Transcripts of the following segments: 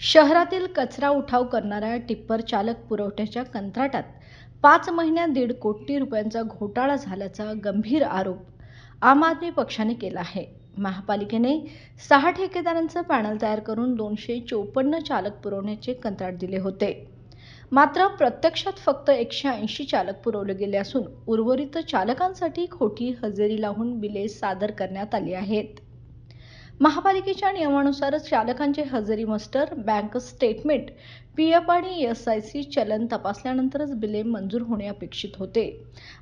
शहरातील कचरा उठाव करणाऱ्या टिप्पर चालक पुरवठ्याच्या कंत्राटात 5 महिन्यात 1.5 कोटी रुपयांचा घोटाळा झाल्याचा गंभीर आरोप आम आदमी पक्षाने केला आहे. महापालिकेने 6 ठेकेदारांचं पॅनल तयार करून 254 चालक पुरवण्याचे कंत्राट दिले होते. मात्र प्रत्यक्षात फक्त 180 चालक पुरवले गेले असून उर्वरित चालकांसाठी खोटी हजेरी लावून बिले सादर करण्यात आली आहेत. महापालिकेच्या नियमानुसार चालकांचे हजेरी मास्टर, बँक स्टेटमेंट, पीएफ आणि एसआयसी चलन तपासल्यानंतरच बिले मंजूर होणे अपेक्षित होते.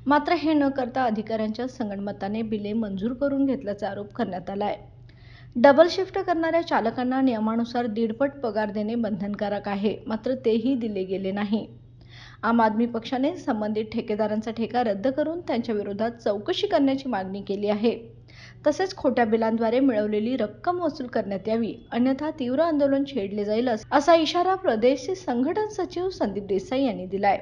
मात्र हे न करता अधिकाऱ्यांच्या संगनमताने बिले मंजूर करून घेतल्याचा आरोप करण्यात आलाय. डबल शिफ्ट करणाऱ्या चालकांना नियमानुसार 1.5 पट पगार देणे बंधनकारक आहे, मात्र तेही दिले गेले नाही. आम आदमी पक्षाने संबंधित ठेकेदारांचा ठेका रद्द करून त्यांच्या विरोधात चौकशी करण्याची मागणी केली आहे. तसेच खोट्या बिलांद्वारे मिळवलेली रक्कम वसूल करण्यात यावी, अन्यथा तीव्र आंदोलन छेडले जाईल असा इशारा प्रदेश संघटन सचिव संदीप देसाई यांनी दिलाय.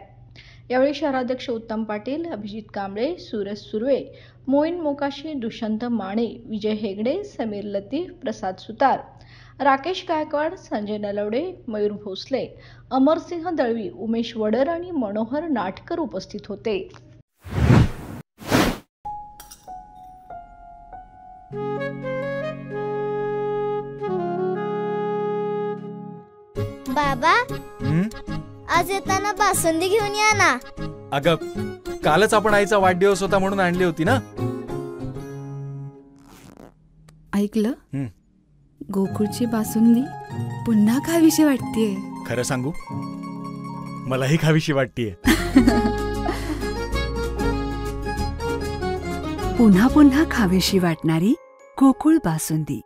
यावेळी शहराध्यक्ष उत्तम पाटील, अभिजित कांबळे, सुरेश सुर्वे, मोईन मोकाशी, दुष्यंत माने, विजय हेगडे, समीर लतीफ, प्रसाद सुतार, राकेश गायकवाड, संजय नलवडे, मयूर भोसले, अमरसिंह दळवी, उमेश वडर आणि मनोहर नाटकर उपस्थित होते. बाबा, आज येताना बासुंदी घेऊन या ना. अगं, कालच आपण आईचा वाढदिवस होता म्हणून आणली होती ना. ऐकलं, गोकुळची बासुंदी पुन्हा खावीशी वाटतेय. खरं सांगू, मलाही खावीशी वाटतेय. पुन्हा पुन्हा खावीशी वाटणारी गोकुळ बासुंदी.